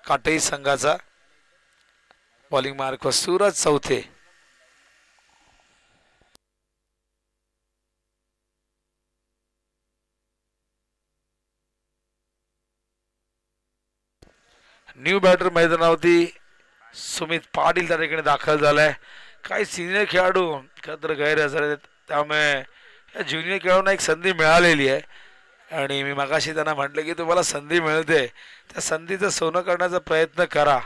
काटई संघाचा bowling mark Suraj चौथे. न्यू बॅटर मैदानावरती सुमित पाटील त्या ठिकाणी दाखल झालाय. काही सिनियर खेळाडू खरं गैरहजर आहेत, त्यामुळे या ज्युनियर खेळाडूंना एक संधी मिळालेली आहे आणि मी मगाशी त्यांना म्हटलं की तुम्हाला संधी मिळते त्या संधीचं सोनं करण्याचा प्रयत्न करा.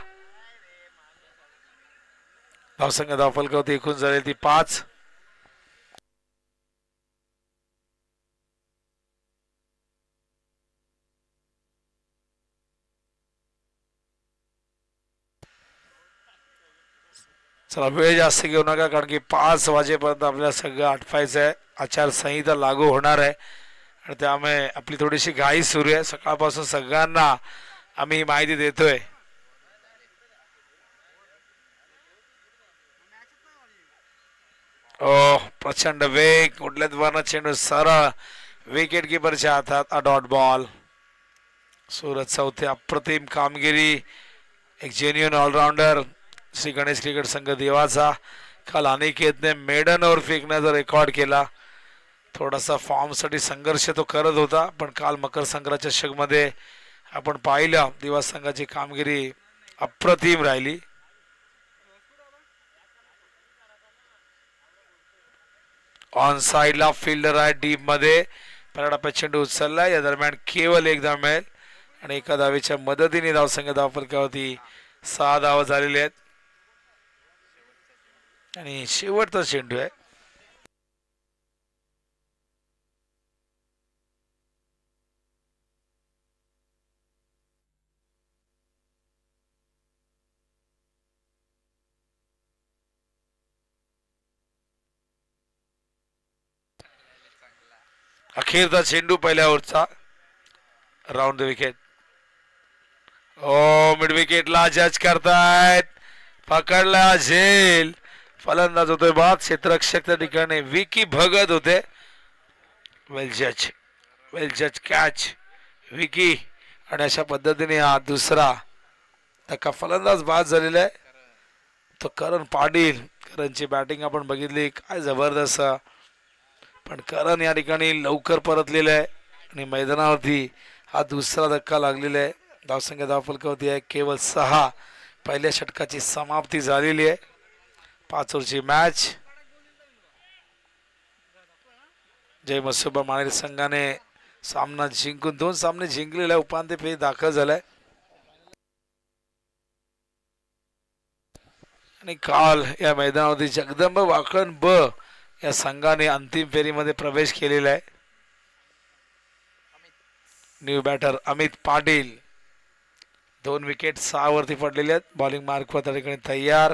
धावसंख्या धावफलकावरती एकूण झाली ती 5. चला वेळ जास्त घेऊ नका, कारण की 5 वाजेपर्यंत आपल्याला सगळं आटपायचं आहे. आचारसंहिता लागू होणार आहे आणि त्यामुळे आपली थोडीशी घाई सुरू आहे. सकाळपासून सगळ्यांना आम्ही माहिती देतोय. प्रचंड वेग, उडल्यात वरनं चेंडू सरळ विकेट किपरच्या हातात. Dot ball. सूरज चौथे. अप्रतिम कामगिरी. एक genuine allrounder. Shri Ganesh cricket संघ देवाचा. काल अनिकेतने मेडन ओव्हर फेकण्याचा रेकॉर्ड केला. थोडासा फॉर्मसाठी संघर्ष तो करत होता, पण काल मकर संक्रांत चषकमध्ये आपण पाहिलं दिवा संघाची कामगिरी अप्रतिम राहिली. ऑन साइडला फिल्डर आहे डीप मध्ये. पहिला टप्प्यात चेंडू उचलला. या दरम्यान केवळ एक धाव मिळेल आणि एका धावेच्या मदतीने धावसंख्या धावफलकावरती 6 धावा झालेले आहेत आणि शेवटचा चेंडू आहे. अखेरचा चेंडू पहिल्या ओव्हरचा. Round the wicket. मिड विकेटला जज करतायत. पकडला झेल. फलंदाज होतोय बाद. क्षेत्ररक्षक त्या ठिकाणी विकी भगत होते. वेल जज कॅच विकी. आणि अशा पद्धतीने हा दुसरा धक्का. फलंदाज बाद झालेला आहे तो करण पाटील. करणची बॅटिंग आपण बघितली, काय जबरदस्त. पण करण या ठिकाणी लवकर परतलेला आहे आणि मैदानावरती हा दुसरा धक्का लागलेला आहे. धावसंख्या धावफलकावरती आहे केवळ 6. पहिल्या षटकाची समाप्ती झालेली आहे. 5 ओव्हरची मॅच. जय मसुबा मानेर संघाने सामना जिंकून 2 सामने जिंकलेला आहे. उपांत्य फेरी दाखल झालाय आणि काल या मैदानावरती जगदंब वाकण ब या संघाने अंतिम फेरीमध्ये प्रवेश केलेला आहे. New batter Amit Patil. 2 wicket 6 वरती पडलेले आहेत. बॉलिंग मार्क वर त्या ठिकाणी तयार.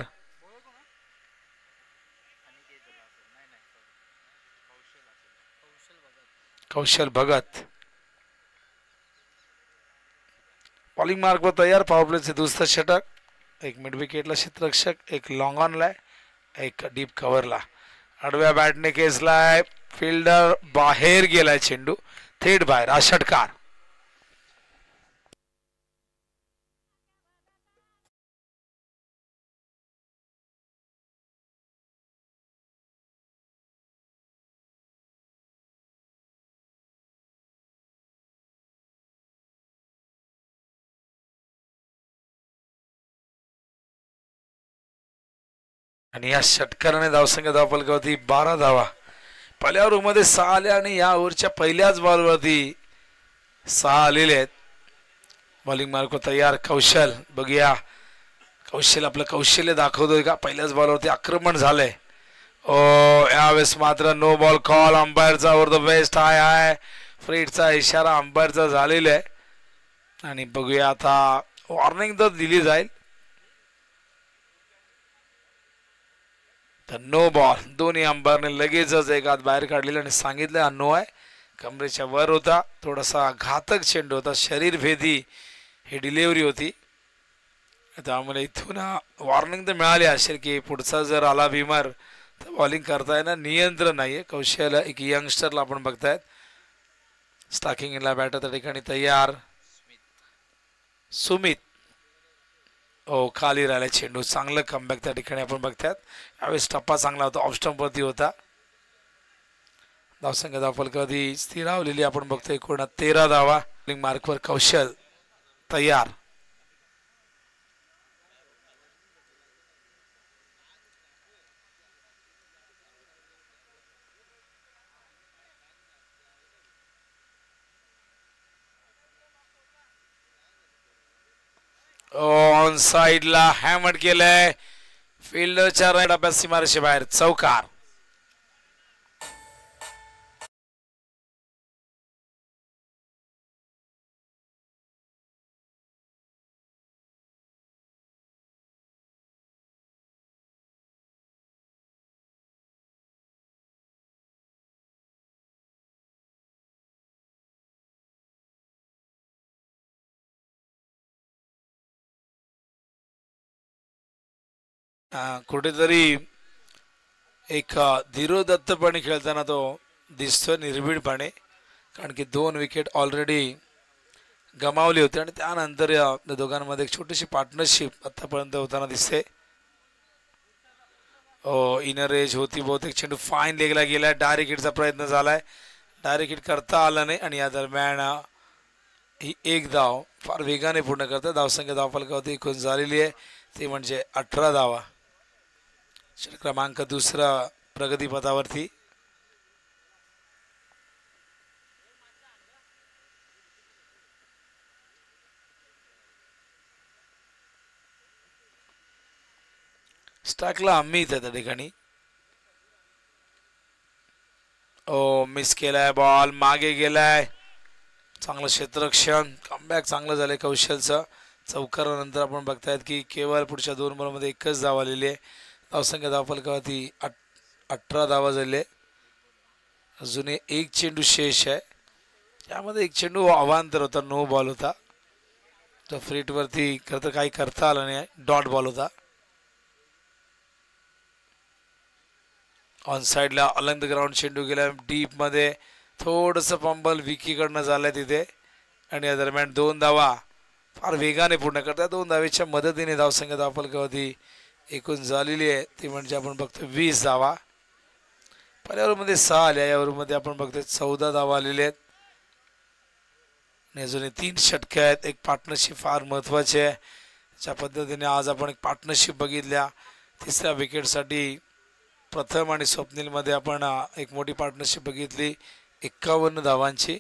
कौशल भगत. बॉलिंग मार्क वर तयार. पॉवर प्लेचे दुसरं षटक. एक मिड विकेटला क्षेत्ररक्षक, एक लॉंग ऑनला, एक डीप कव्हरला. आडव्या बॅटने केसलाय. फिल्डर बाहेर गेलाय. चेंडू थेट बाहेर. हा षटकार. आणि या षटकाराने धावसंख्या धावफलकावरती 12 धावा. पहिल्या ओव्हरमध्ये 6 आल्या आणि या ओव्हरच्या पहिल्याच बॉलवरती 6 आलेले आहेत. बॉलिंग मार्क तयार. कौशल. बघूया कौशल आपलं कौशल्य दाखवतोय का. पहिल्याच बॉलवरती आक्रमण झालंय. यावेळेस मात्र नो बॉल कॉल. अंपायरचा ओव्हर द बेस्ट आहे. फ्रीडचा इशारा अंपायरचा झालेला आहे आणि बघूया आता वॉर्निंग तर दिली जाईल. तर नो बॉल. दोन्ही अंपायरने लगेचच एक हात बाहेर काढलेला आणि सांगितलं हा नो आहे. कमरेच्या वर होता. थोडासा घातक चेंडू होता. शरीरभेदी ही डिलिव्हरी होती. त्यामुळे इथून वॉर्निंग तर मिळाली असेल की पुढचा जर आला बिमार तर बॉलिंग करता येणार. नियंत्रण नाहीये. कौशल एक यंगस्टरला आपण बघतायत. स्टार्किंगला बॅटर त्या ठिकाणी तयार. सुमित हो, खाली राहिला चेंडू. चांगलं कमबॅक त्या ठिकाणी आपण बघतात. यावेळेस टप्पा चांगला होता, ऑफ स्टंपवरती होता. धावसंख्या धावफलकावधी स्थिरावलेली आपण बघतोय. एकूण 13 धावा. मार्कवर कौशल तयार. ऑन साइडला हॅमर केलंय. फिल्डरच्या राईट अभ्यास सीमारेषे बाहेर चौकार. कुठेतरी एक धीरो दत्तपणे खेळताना तो दिसतोय निर्भीडपणे, कारण की 2 विकेट ऑलरेडी गमावली होती आणि त्यानंतर या दोघांमध्ये एक छोटीशी पार्टनरशिप आतापर्यंत होताना दिसते. इनर एज होती बहुतेक. चेंडू फाईन लेगला गेलाय. डायरेक्ट हिटचा प्रयत्न झालाय. डायरेक्ट हिट करता आला नाही आणि या दरम्यान ही एक धाव फार वेगाने पूर्ण करतात. धावसंख्या धावफलकावरती एकूण झालेली आहे ती म्हणजे 18 धावा. क्रमांक दुसरा प्रगतीपथावरती. स्टार्कला अमित आहे त्या ठिकाणी. मिस केलाय बॉल. मागे गेलाय. चांगलं क्षेत्ररक्षण. कमबॅक चांगलं झालंय कौशलचं. चौकारानंतर आपण बघतायत की केवळ पुढच्या 2 बॉलमध्ये एकच धाव आलेली आहे. धावसंख्या धावफलकावरती 18 धावा झाले. अजून एक चेंडू शेष आहे. त्यामध्ये एक चेंडू अवांतर होता, नो बॉल होता. तो फ्रीटवरती खरं तर काही करता आलं नाही. डॉट बॉल होता. ऑन साइडला अलंग द ग्राउंड चेंडू गेला डीप मध्ये. थोडंसं पंबल विकीकडनं झालंय तिथे आणि या दरम्यान 2 धावा फार वेगाने पूर्ण करतात. 2 धावेच्या मदतीने धावसंख्या धावफलकावधी एकूण झालेली आहे ती म्हणजे आपण बघतो 20 धावा. पहिल्या ओव्हरमध्ये 6 आल्या. या ओव्हरमध्ये आपण बघतोय 14 धावा आलेल्या आहेत आणि अजून 3 षटके आहेत. एक पार्टनरशिप फार महत्वाची आहे. ज्या पद्धतीने आज आपण एक पार्टनरशिप बघितल्या. तिसऱ्या विकेटसाठी प्रथम आणि स्वप्नीलमध्ये आपण एक मोठी पार्टनरशिप बघितली 51 धावांची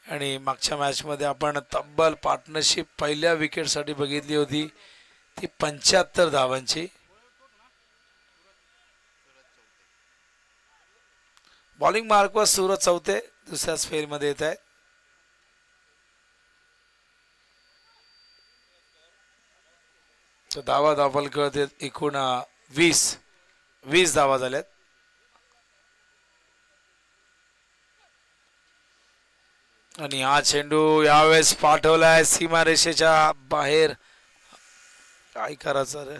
आणि मागच्या मॅचमध्ये आपण तब्बल पार्टनरशिप पहिल्या विकेटसाठी बघितली होती ती 75 धावांची. बॉलिंग मार्कवर सूरज चौथे दुसऱ्या स्पेलमध्ये येत आहेत. धावा धावफलकावरती एकूण 20 धावा झाल्यात. आणि हा चेंडू यावेळेस पाठवलाय सीमारेषेच्या बाहेर. काय करायचं रे.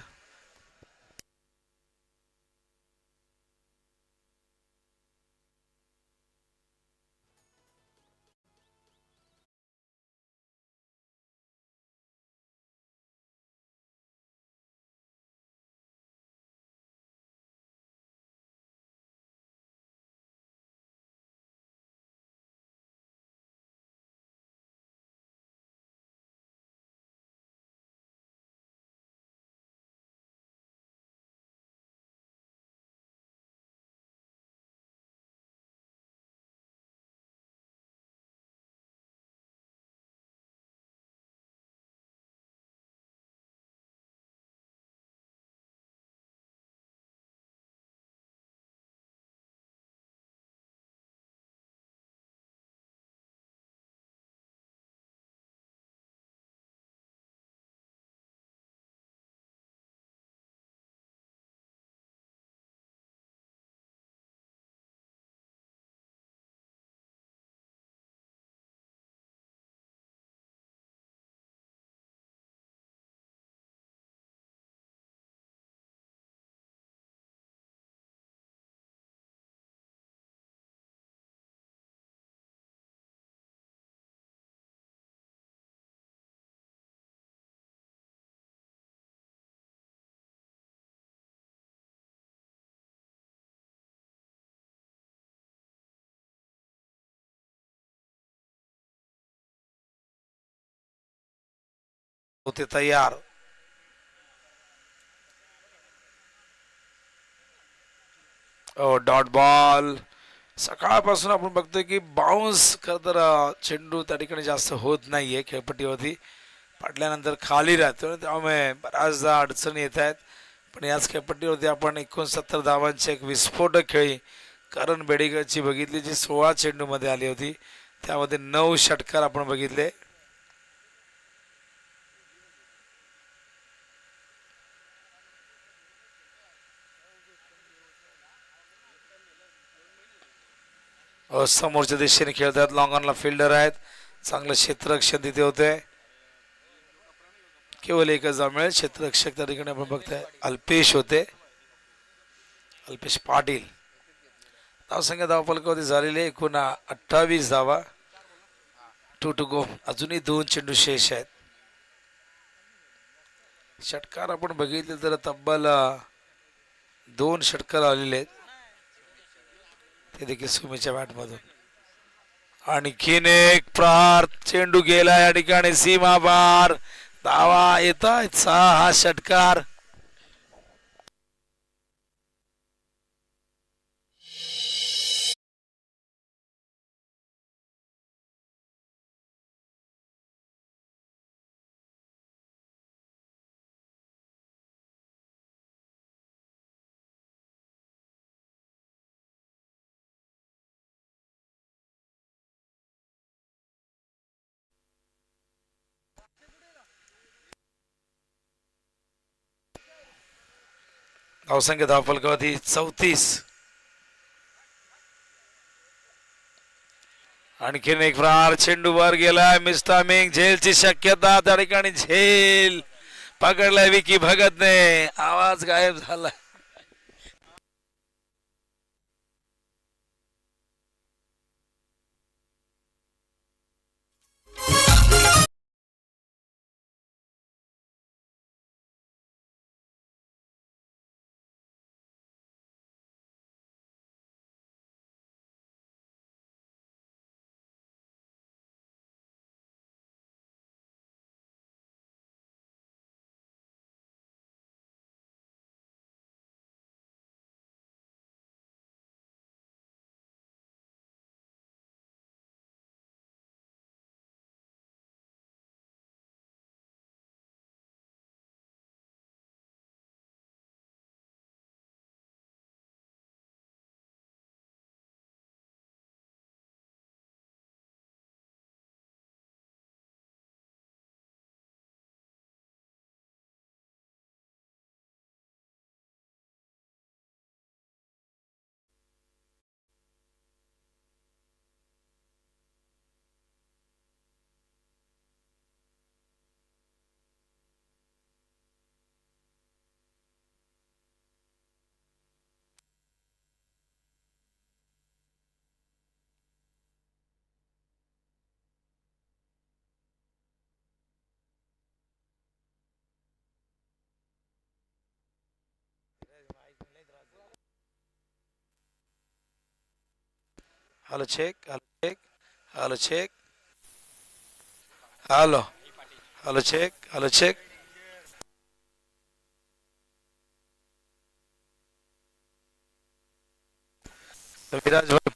होते तयार. Dot ball. सकाळपासून आपण बघतोय की बाउन्स खर तर चेंडू त्या ठिकाणी जास्त होत नाहीये खेळपट्टीवरती, पडल्यानंतर खाली राहतो, त्यामुळे बऱ्याचदा अडचणी येत आहेत. पण याच खेळपट्टीवरती आपण 69 धावांची एक विस्फोटक खेळी करण बेडेकरची बघितली, जी 16 चेंडूमध्ये आली होती. त्यामध्ये 9 षटकार आपण बघितले. समोरच्या दिशेने खेळतात, लॉंग ऑनला फिल्डर आहेत, चांगलं क्षेत्ररक्षण तिथे होते. केवळ एकच धाव मिळेल. क्षेत्ररक्षक त्या ठिकाणी आपण बघताय अल्पेश होते, अल्पेश पाटील. धावसंख्या धावफलकावरती झालेले एकूण 28 धावा. 2 to go. अजूनही 2 चेंडू शेष आहेत. षटकार आपण बघितले तर तब्बल 2 षटकार आलेले आहेत, ते देखील सुमीच्या बॅटमधून. आणखीन एक प्रहार, चेंडू गेला या ठिकाणी सीमा पार, धावा येत आहेत 6 हा षटकार. धावसंख्या धावफलकावरती 34. आणखीन एक प्रहार, चेंडू वर गेलाय, मिस टायमिंग, झेलची शक्यता त्या ठिकाणी. झेल पकडलाय विकी भगतने, आवाज गायब झाला. Hello check, hello check, hello check, hello hello check, hello check. Viraj भाई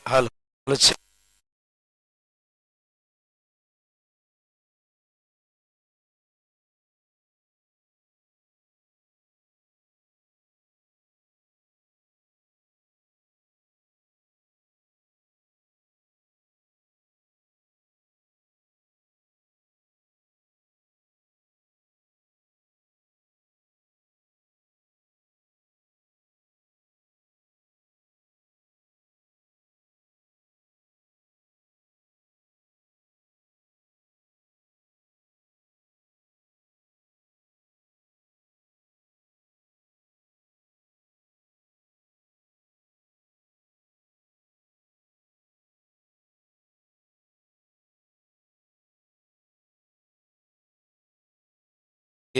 हॅलो हॅलो चेक.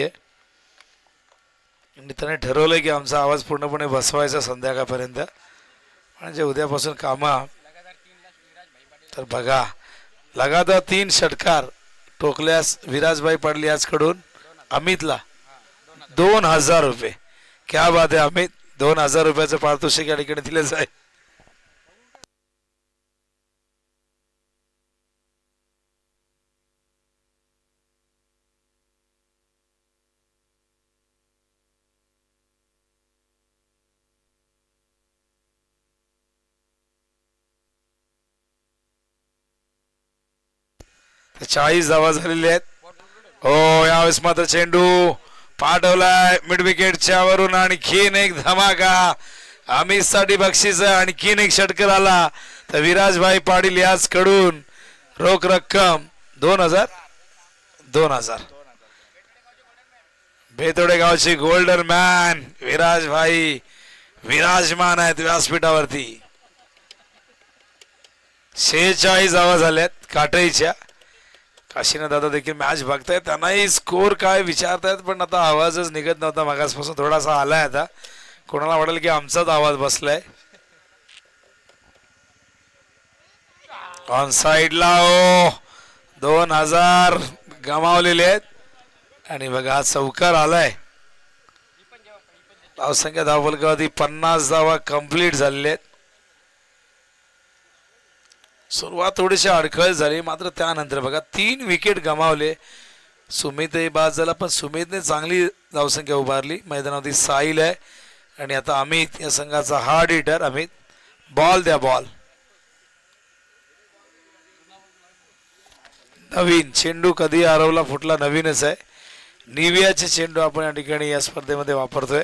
आणि त्याने ठरवलंय की आमचा आवाज पूर्णपणे बसवायचा संध्याकाळपर्यंत, म्हणजे उद्यापासून कामा. तर बघा, लगातार 3 षटकार टोकल्यास विराजभाई पाटील याचकडून अमितला 2000 रुपये. क्या बात आहे अमित, 2000 रुपयाचं पारितोषिक या ठिकाणी दिलं जाईल. तर 40 धावा झालेले आहेत. हो, यावेळेस मात्र चेंडू पाठवलाय मिड विकेटच्या वरून, आणखीन एक धमाका अमित साठी बक्षीस, आणखीन एक षटकर आला. तर विराजभाई पाटील याच कडून रोख रक्कम 2000. बेतोडे गावचे गोल्डन मॅन विराजभाई विराजमान आहेत व्यासपीठावरती. 46 धावा झाल्यात काटईच्या. काशीनाथ दादा देखील मॅच बघतायत, त्यांनाही स्कोर काय विचारतायत, पण आता आवाजच निघत नव्हता मागासपासून, थोडासा आलाय. आता कोणाला वाटेल की आमचाच आवाज बसलाय. ऑन साइडला हो 2000 गमावलेले आहेत. आणि बघा चौकार आलाय. धावसंख्या धावफलकावरती 50 धावा कंप्लीट झालेले आहेत. सुरुवात थोडीशी अडखळ झाली, मात्र त्यानंतर बघा 3 विकेट गमावले. सुमितही बाद झाला, पण सुमितने चांगली धावसंख्या उभारली. मैदानावरती साहिल आहे आणि आता अमित या संघाचा हार्ड हिटर. अमित, बॉल द्या, बॉल. नवीन चेंडू कधी हरवला फुटला नवीनच आहे. निवियाचे चेंडू आपण या ठिकाणी या स्पर्धेमध्ये वापरतोय.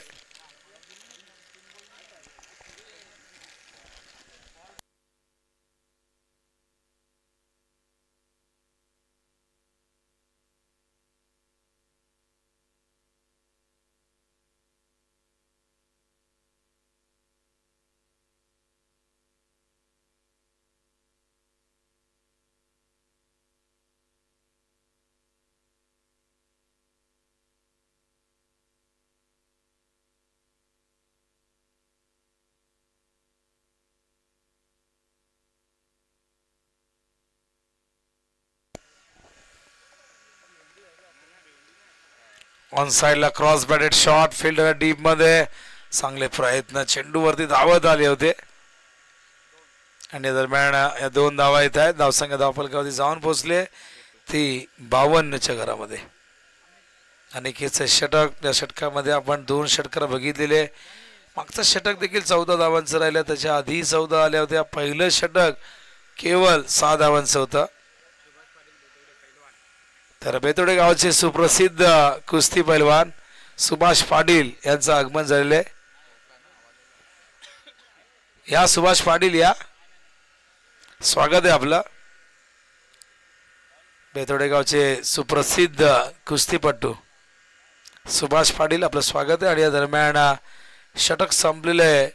ऑन साइडला cross batted shot, fielder deep मध्ये. चांगले प्रयत्न, चेंडूवरती धावत आले होते. आणि या दरम्यान या 2 धावा येत आहेत. धावसंख्या धावफलकावरती जाऊन पोहोचले ती 52च्या घरामध्ये. अनिकेतचे षटक, या षटकामध्ये आपण 2 षटकार बघितलेले. मागचं षटक देखील 14 धावांचं राहिलं, त्याच्या आधी 14 आल्या होत्या. पहिलं षटक केवळ 6 धावांचं होतं. तर बेतोडे गावचे सुप्रसिद्ध कुस्ती पैलवान सुभाष पाटील यांचं आगमन झालेलं आहे. या सुभाष पाटील या, स्वागत आहे आपलं. बेतोडे गावचे सुप्रसिद्ध कुस्तीपट्टू सुभाष पाटील, आपलं स्वागत आहे. आणि या दरम्यान षटक संपलेलं आहे.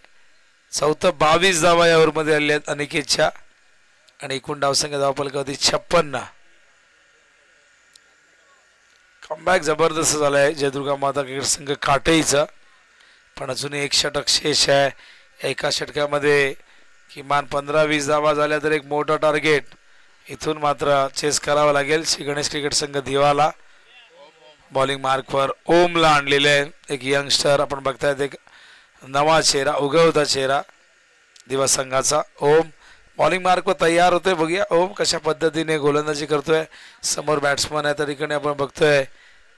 चौथं 22 धावा या ओव्हरमध्ये आलेल्या आहेत अनिकेतच्या. आणि एकूण धावसंख्या धावफलकावरती 56. कमबॅक जबरदस्त झाला आहे जयदुर्गा माता क्रिकेट संघ काटईचा. पण अजूनही एक षटक शेष आहे. एका षटकामध्ये किमान 15-20 धावा झाल्या तर एक मोठं टार्गेट इथून मात्र चेस करावं लागेल. श्री गणेश क्रिकेट संघ दिवाला बॉलिंग मार्कवर ओमला आणलेले आहे. एक यंगस्टर आपण बघतायत, एक नवा चेहरा, उगवता चेहरा दिवा संघाचा. ओम बॉलिंग मार्कवर तयार होतोय. बघूया ओम कशा पद्धतीने गोलंदाजी करतोय. समोर बॅट्समन आहे, त्या ठिकाणी आपण बघतोय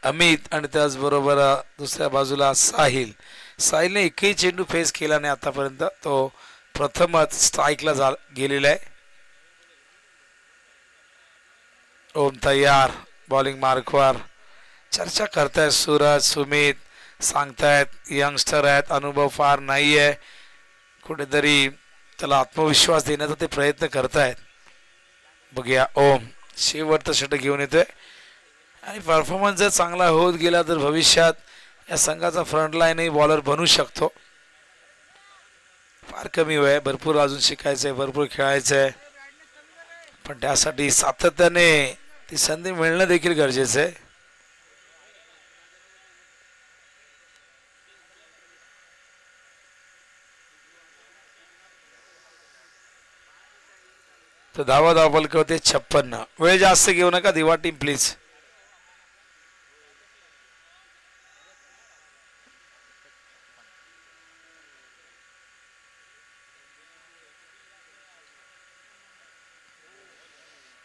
अमित आणि त्याचबरोबर दुसऱ्या बाजूला साहिल. साहिलने एकही चेंडू फेस केला नाही आतापर्यंत, तो प्रथमच स्ट्राईकला गेलेला आहे. ओम तयार बॉलिंग मार्कवर. चर्चा करतायत सूरज, सुमित, सांगतायत यंगस्टर आहेत, अनुभव फार नाही आहे, कुठेतरी त्याला आत्मविश्वास देण्याचा ते प्रयत्न करतायत. बघूया ओम शेवटचं षटक घेऊन येतोय. आणि परफॉर्मन्स जर चांगला होत गेला तर भविष्यात या संघाचा फ्रंट लाईनही बॉलर बनू शकतो. फार कमी वय, भरपूर अजून शिकायचंय, भरपूर खेळायचंय, पण त्यासाठी सातत्याने ती संधी मिळणं देखील गरजेचं आहे. तर धावफलक होते 56. वेळ जास्त घेऊ नका दिवा टीम प्लीज.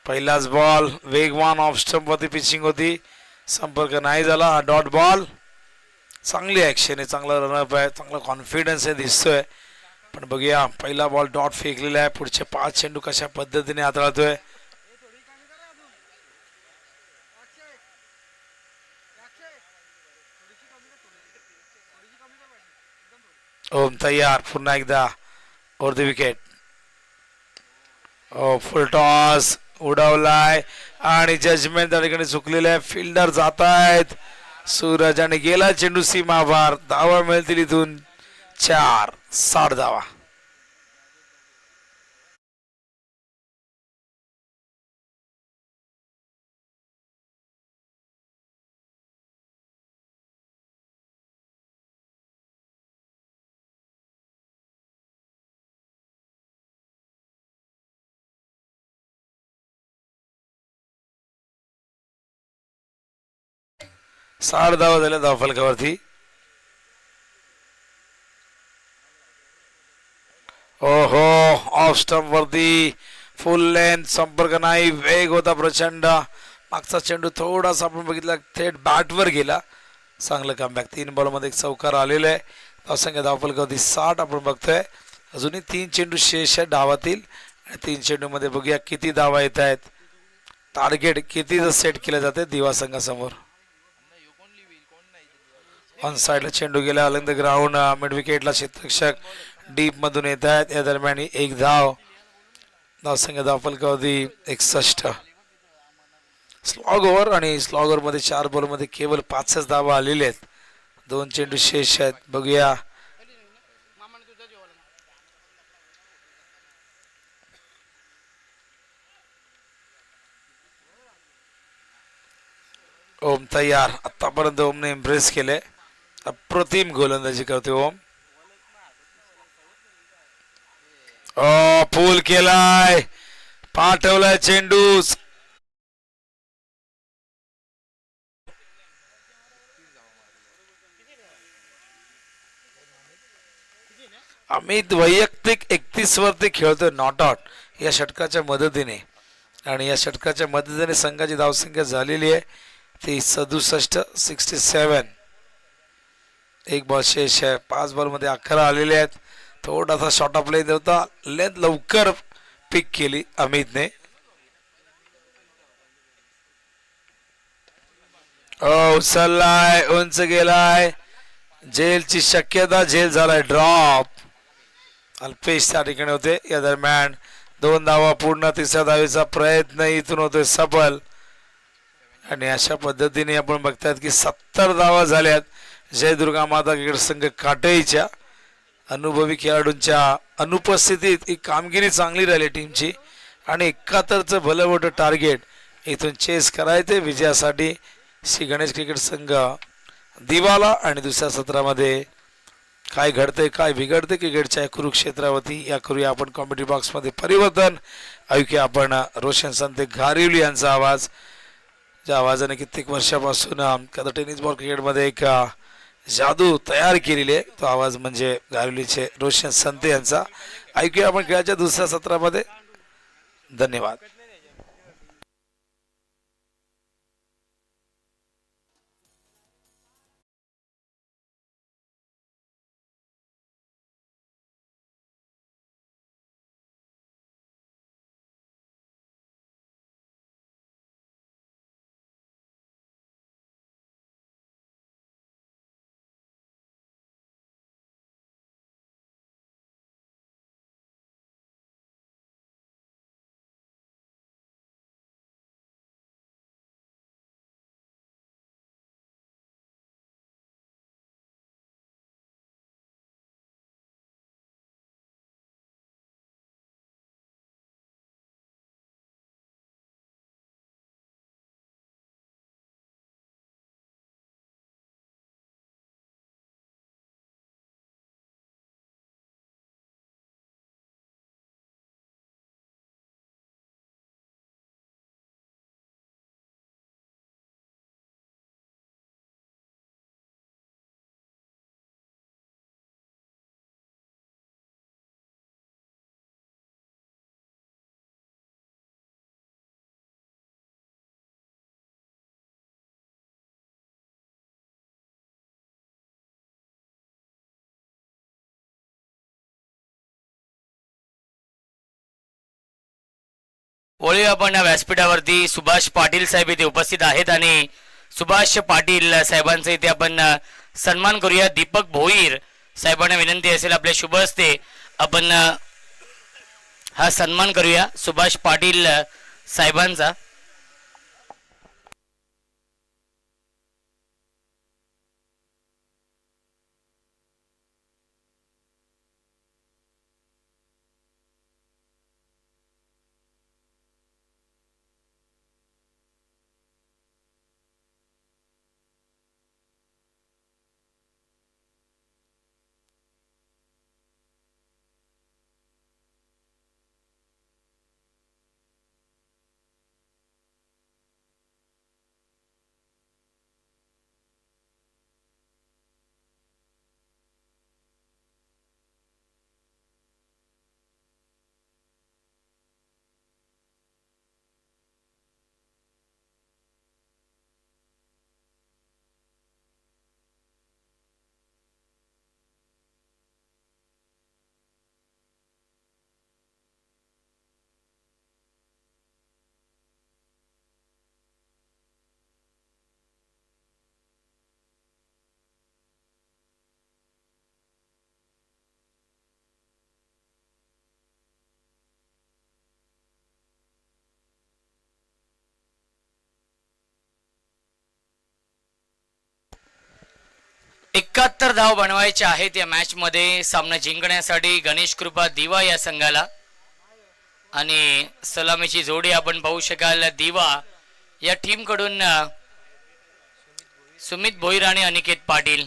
पहिलाच बॉल वेगवान ऑफ स्टंप वरती पिचिंग होती, संपर्क नाही झाला. हा डॉट बॉल. चांगली ऍक्शन आहे, चांगला रनअप आहे, चांगला कॉन्फिडन्स आहे दिसतोय. पण बघूया पहिला बॉल डॉट फेकलेला आहे, पुढचे 5 चेंडू कशा पद्धतीने हाताळतोय. ओम तयार पुन्हा एकदा over the wicket. Full toss उडवलाय आणि जजमेंट त्या ठिकाणी चुकलेलं आहे. फिल्डर जात आहेत. सूरज आणि गेला चेंडू सीमाभार. धावा मिळतील इथून 4. 60 धावा. साठ धावा झाल्या धावफलकावरती. ओहो ऑफ स्टंप वरती फुल लेंथ, संपर्क नाही, वेग होता प्रचंड. मागचा चेंडू थोडासा आपण बघितला थेट बॅटवर गेला. चांगलं कमबॅक. 3 बॉलमध्ये एक चौकार आलेला आहे. धावसंख्या धावफलकावरती 60 आपण बघतोय. अजूनही 3 चेंडू शेष आहे डावातील आणि 3 चेंडू मध्ये बघूया किती धावा येत आहेत. टार्गेट किती सेट केले जाते दिवा संघासमोर. ऑन साइडला चेंडू गेला अलंग द ग्राउंड. मिड विकेटला क्षेत्ररक्षक डीप मधून येत आहेत. या दरम्यान एक धाव. धावसंख्या धावफलकावरती 61. स्लॉग ओव्हर आणि स्लॉग ओव्हर मध्ये 4 बॉल मध्ये केवळ 5च धावा आलेले आहेत. 2 चेंडू शेष आहेत. बघूया ओम तयार. आतापर्यंत ओमने इम्प्रेस केले. अप्रतिम गोलंदाजी करते ओम. पूल केलाय, पाठवलाय चेंडू. अमित वैयक्तिक 31 वरती खेळतोय नॉट आउट या षटकाच्या मदतीने. आणि या षटकाच्या मदतीने संघाची धावसंख्या झालेली आहे ती 67. 67. एक बॉल शेष आहे. 5 बॉल मध्ये 11 आलेले आहेत. थोडासा शॉर्ट ऑफ लेंथ होता, लेंथ लवकर पिक केली अमितने. उचललाय, उंच गेलाय, झेलची शक्यता, झेल झालाय ड्रॉप. अल्पेश त्या ठिकाणी होते. या दरम्यान 2 धावा पूर्ण. 3ऱ्या धावेचा प्रयत्न इथून होतोय सफल. आणि अशा पद्धतीने आपण बघतायत की 70 धावा झाल्यात जय दुर्गा माता क्रिकेट संघ काटईच्या. अनुभवी खेळाडूंच्या अनुपस्थितीत ही कामगिरी चांगली राहिली टीमची आणि 71चं भलं मोठं टार्गेट इथून चेस करायचे विजयासाठी. श्री गणेश क्रिकेट संघ दिवाला. आणि दुसऱ्या सत्रामध्ये काय घडतंय काय बिघडते क्रिकेटच्या कुरुक्षेत्रावरती या करूया आपण कॉमेडी बॉक्समध्ये परिवर्तन. ऐकूया आपण रोशन संते घारिवली यांचा आवाज, ज्या आवाजाने कित्येक वर्षापासून कदा टेनिस बॉल क्रिकेटमध्ये एक जादू तयार केलेली आहे. तो आवाज म्हणजे घारिवलीचे रोशन संते यांचा. ऐकूया आपण खेळाच्या दुसऱ्या सत्रामध्ये. धन्यवाद. वळूया आपण व्यासपीठावरती. सुभाष पाटील साहेब इथे उपस्थित आहेत आणि सुभाष पाटील साहेबांचा इथे आपण सन्मान करूया. दीपक भोईर साहेबांना विनंती असेल आपल्या शुभ हस्ते आपण हा सन्मान करूया सुभाष पाटील साहेबांचा. एकाहत्तर धाव बनवायचे आहेत या मॅच मध्ये. सामना जिंकण्यासाठी गणेश कृपा दिवा या संघाला आणि सलामीची जोडी आपण पाहू शकाल. दिवा या टीम कडून सुमित भोईर आणि अनिकेत पाटील.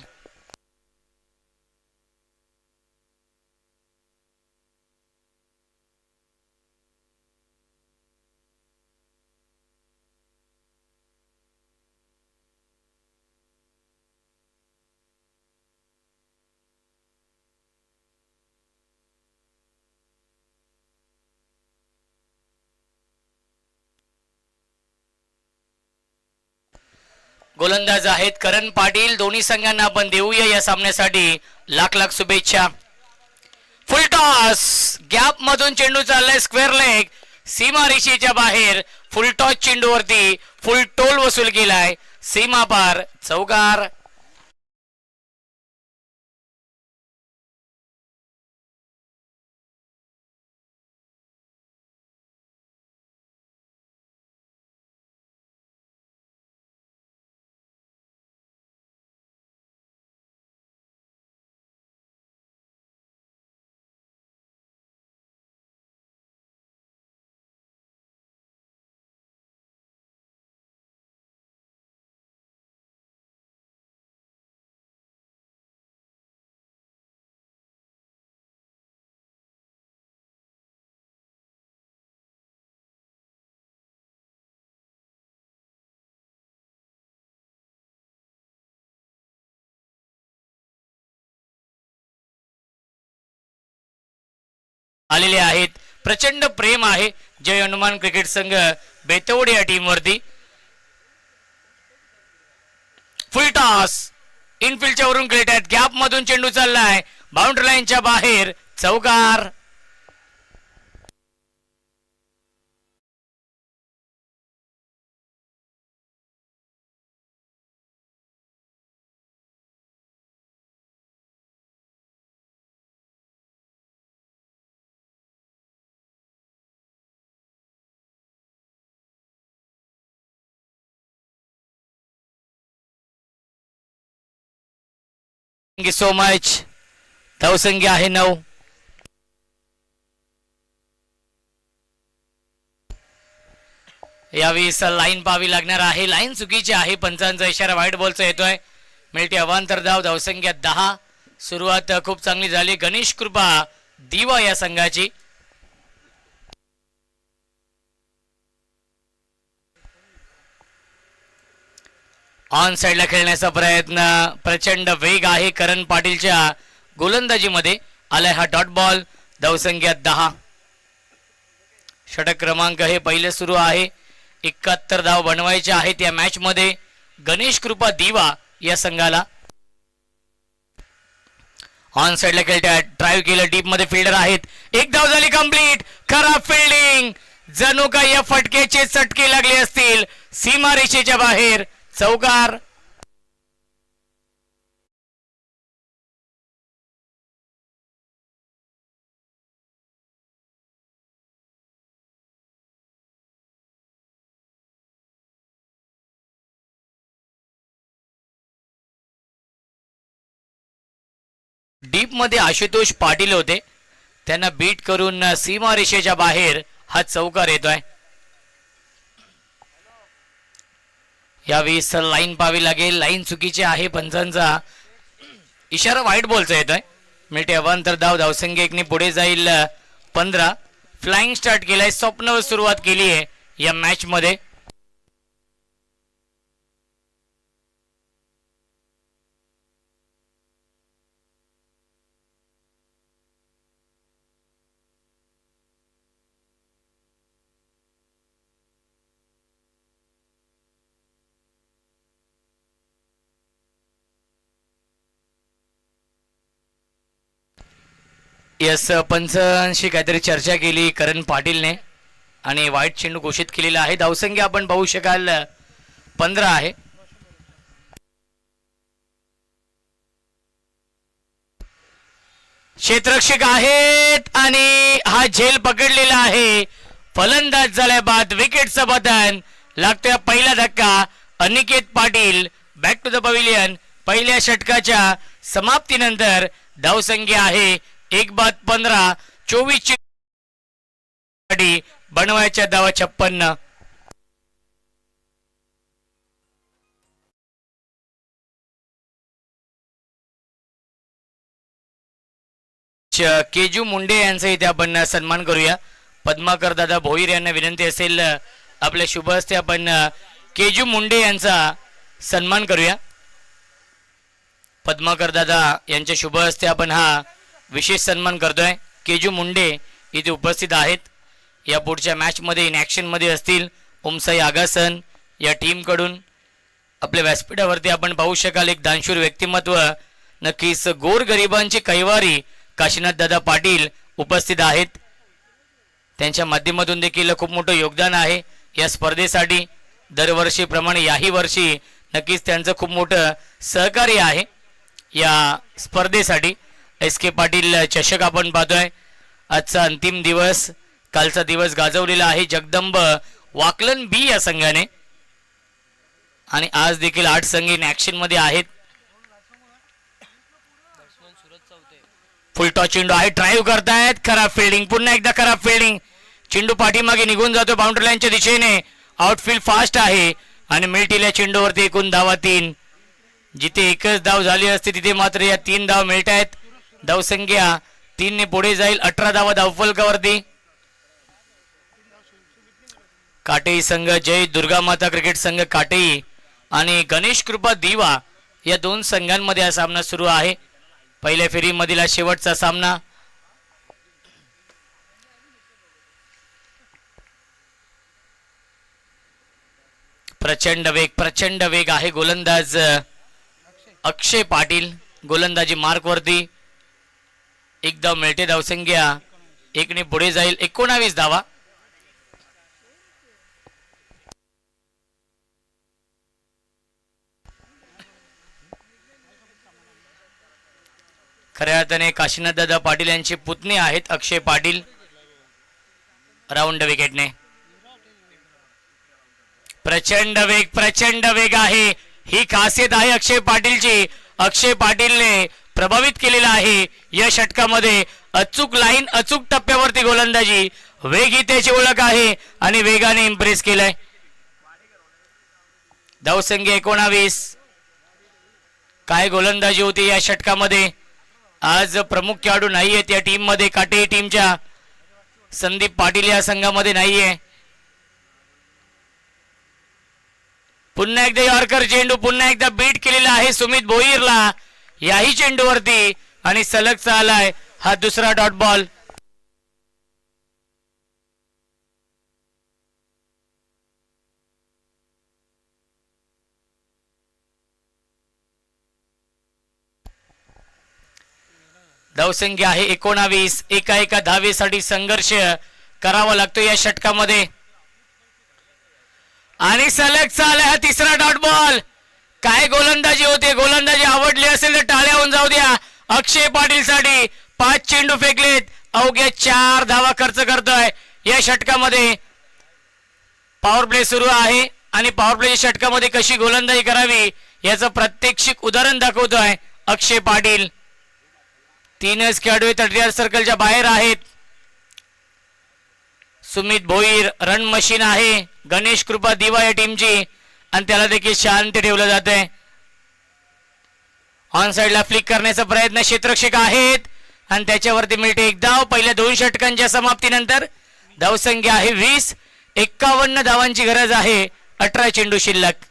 गोलंदाज आहेत करण पाटील. दोन्ही संघांना आपण देऊया या सामन्यासाठी लाख लाख शुभेच्छा. फुल टॉस गॅप मधून चेंडू चाललाय स्क्वेअर लेग सीमा रेषेच्या बाहेर. फुल टॉस चेंडूवरती फुल टोल वसूल केलाय सीमा पार चौकार. आलेले आहेत. प्रचंड प्रेम आहे जय हनुमान क्रिकेट संघ बेतवडे या टीम वरती. फुल टॉस इनफिल्डच्या वरून खेळत आहेत. गॅप मधून चेंडू चाललाय बाउंड्री लाईनच्या बाहेर चौकार. Thank you so much. धावसंख्या आहे 9. यावेळेस लाईन पाहावी लागणार आहे. लाईन चुकीची आहे. पंचांचा इशारा व्हाईट बॉलचा येतोय. मिळते अवांतर धाव. धावसंख्या 10. सुरुवात खूप चांगली झाली गणेश कृपा दिवा या संघाची. ऑन साइडला खेळण्याचा प्रयत्न. प्रचंड वेग आहे करण पाटीलच्या गोलंदाजीमध्ये. आलाय हा डॉट बॉल. धावसंख्या 10. षटक क्रमांक हे पहिले सुरू आहे. 71 धाव बनवायचे आहेत या मॅच मध्ये गणेश कृपा दिवा या संघाला. ऑन साइडला खेळतात. ड्राईव्ह केलं डीप मध्ये. फिल्डर आहेत. एक धाव झाली कंप्लीट. खराब फिल्डिंग जणू काय या फटक्याचे चटके लागले असतील. सीमारेषेच्या बाहेर चौकार. डीप मध्ये आशुतोष पाटील होते, त्यांना बीट करून सीमारेषेच्या बाहेर हा चौकार येतोय. यावेळी लाईन पाहावी लागेल. लाईन चुकीची आहे. पंचांचा इशारा व्हाईट बॉलचा येतोय. मिनिटे अवांतर धाव. धावसंख्या एकने पुढे जाईल 15. फ्लाइंग स्टार्ट केलाय. स्वप्नावर सुरुवात केली आहे या मॅच मध्ये. यस, पंचांशी काहीतरी चर्चा केली करण पाटीलने आणि वाईट चेंडू घोषित केलेला आहे. धावसंख्या आपण पाहू शकाल 15 आहे. क्षेत्ररक्षक आहेत आणि हा झेल पकडलेला आहे. फलंदाज झालाय बाद. विकेटचं बटन लागतोय. पहिला धक्का. Aniket Patil back to the pavilion. पहिल्या षटकाच्या समाप्तीनंतर धावसंख्या आहे 1-15. 24 बनवायच्या धावा 56. केजू मुंडे यांचा इथे आपण सन्मान करूया. पद्माकर दादा भोईर यांना विनंती असेल आपल्या शुभ हस्ते आपण केजू मुंडे यांचा सन्मान करूया. पद्माकर दादा यांच्या शुभ हस्ते आपण हा विशेष सन्मान करतोय. केजू मुंडे इथे उपस्थित आहेत. या पुढच्या मॅच मध्ये इन ऍक्शन मध्ये असतील. ओमसाई आगासन या टीम कडून आपल्या व्यासपीठावरती आपण पाहू शकाल एक दानशूर व्यक्तिमत्व. नक्कीच गोरगरिबांचे कैवारी काशीनाथ दादा पाटील उपस्थित आहेत. त्यांच्या माध्यमातून देखील खूप मोठं योगदान आहे या स्पर्धेसाठी. दरवर्षीप्रमाणे याही वर्षी नक्कीच त्यांचं खूप मोठं सहकार्य आहे या स्पर्धेसाठी. एस के पाटील चषक आपण पाहतोय. आजचा अंतिम दिवस, कालचा दिवस गाजवलेला आहे जगदंब वाकलन बी या संघाने आणि आज देखील 8 संघ इन ऍक्शन मध्ये आहेत. फुल टॉस चेंडू आहे. ड्राईव्ह करतायत. खराब फिल्डिंग. पुन्हा एकदा खराब फिल्डिंग. चेंडू पाठीमागे निघून जातो बाउंड्री लाईनच्या दिशेने. आउटफील्ड फास्ट आहे आणि मिळतील चेंडूवरती एकूण धावा 3. जिथे एकच धाव झाली असते तिथे मात्र या 3 धाव मिळत आहेत. धावसंख्या 3 ने पुढे जाईल. 18 धावा धावफलकावरती. काटेई संघ, जय दुर्गा माता क्रिकेट संघ काटेई आणि गणेश कृपा दिवा या 2 संघांमध्ये हा सामना सुरू आहे. पहिल्या फेरीमधील हा शेवटचा सामना. प्रचंड वेग आहे. गोलंदाज अक्षय पाटील गोलंदाजी मार्क वरती. एक धाव मिळते. धावसंख्या 1 ने पुढे जाईल. 19 धावा. खऱ्या अर्थाने काशीनाथ दादा पाटील यांचे पुतणे आहेत अक्षय पाटील. राऊंड विकेटने. प्रचंड वेग आहे. ही खासियत आहे अक्षय पाटीलची. अक्षय पाटीलने प्रभावित केलेला आहे या षटकामध्ये. अचूक लाईन, अचूक टप्प्यावरती गोलंदाजी. वेग ही त्याची ओळख आहे आणि वेगाने इम्प्रेस केलाय. धावसंख्या 19. काय गोलंदाजी होती या षटकामध्ये. आज प्रमुख खेळाडू नाहीये त्या टीम मध्ये. काटे टीमच्या संदीप पाटील या संघामध्ये नाहीये. पुन्हा एकदा यॉर्कर चेंडू. पुन्हा एकदा बीट केलेला आहे सुमित भोईरला याही चेंडूवरती आणि सलगचा आलाय हा दुसरा डॉट बॉल. धावसंख्या आहे 19. एका धावेसाठी संघर्ष करावा लागतो या षटकामध्ये. आणि सलग चाल हा तिसरा डॉट बॉल. काय गोलंदाजी होते, गोलंदाजी आवडली असेल तर टाळ्या होऊन जाऊ द्या अक्षय पाटील साठी. 5 चेंडू फेकलेत, अवघ्या 4 धावा खर्च करतोय या षटकामध्ये. पॉवर प्ले सुरू आहे आणि पॉवर प्लेच्या षटकामध्ये कशी गोलंदाजी करावी याचं प्रात्यक्षिक उदाहरण दाखवतोय अक्षय पाटील. 3च खेळाडू तटीदार सर्कलच्या बाहेर आहेत. सुमित भोईर रन मशीन आहे, गणेश कृपा दिवा या टीमची, आणि त्याला देखील शांत ठेवलं जात आहे. ऑन साइडला फ्लिक करण्याचा प्रयत्न क्षेत्ररक्षक आहेत आणि त्याच्यावरती मिळते एक धाव. पहिल्या 2 षटकांच्या समाप्तीनंतर धावसंख्या आहे 20. 51 धावांची गरज आहे, 18 चेंडू शिल्लक.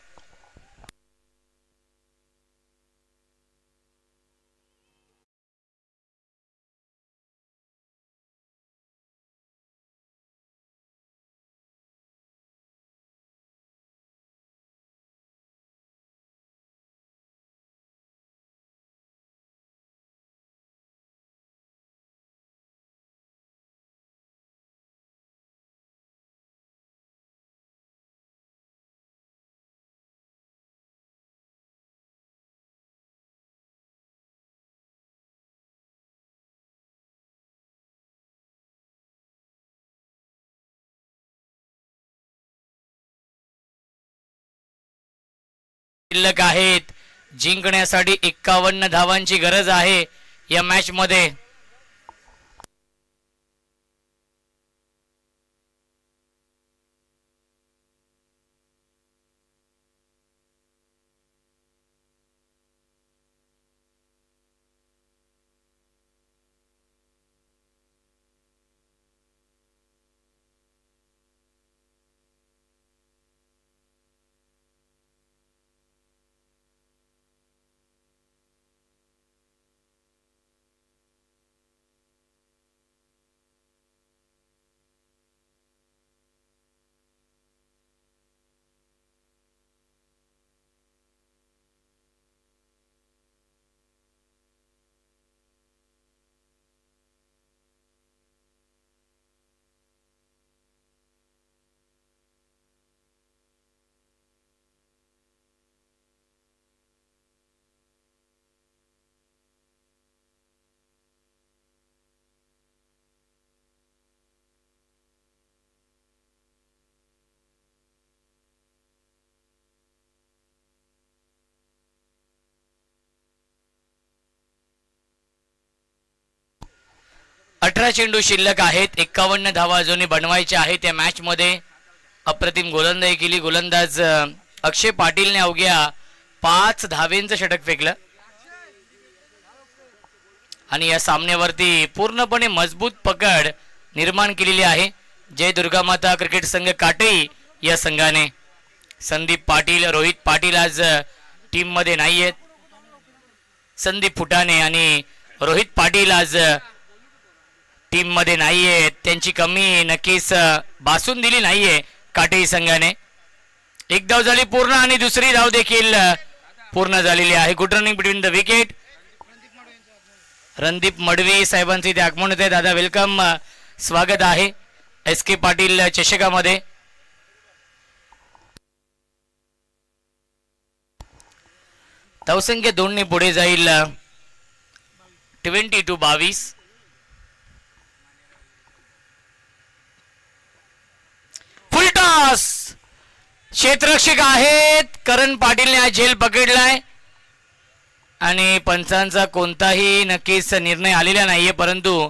शिल्लक आहेत. जिंकण्यासाठी 51 धावांची गरज आहे या मॅच मध्ये. अठरा चेंडू शिल्लक आहेत. 51 धावा अजूनही बनवायच्या आहेत या मॅच मध्ये. अप्रतिम गोलंदाजी केली गोलंदाज अक्षय पाटीलने. अवघ्या 5 धावेंचं षटक फेकलं आणि या सामन्यावरती पूर्णपणे मजबूत पकड निर्माण केलेली आहे जय दुर्गामाता क्रिकेट संघ काटई या संघाने. संदीप पाटील, रोहित पाटील आज टीम मध्ये नाही आहेत. संदीप फुटाणे आणि रोहित पाटील आज टीम मध्ये नाहीये. त्यांची कमी नक्कीच भासून दिली नाहीये काटेई संघाने. एक धाव झाली पूर्ण आणि दुसरी धाव देखील पूर्ण झालेली आहे. Good running between the wicket. Randeep Madavi साहेबांचे इथे आगमन होते. दादा वेलकम, स्वागत आहे एस के पाटील चषकामध्ये. धावसंख्या 2 ने पुढे जाईल 22. फुलटॉस. क्षेत्ररक्षक आहेत करण पाटीलने आज झेल पकडलाय आणि पंचांचा कोणताही नक्कीच निर्णय आलेला नाहीये, परंतु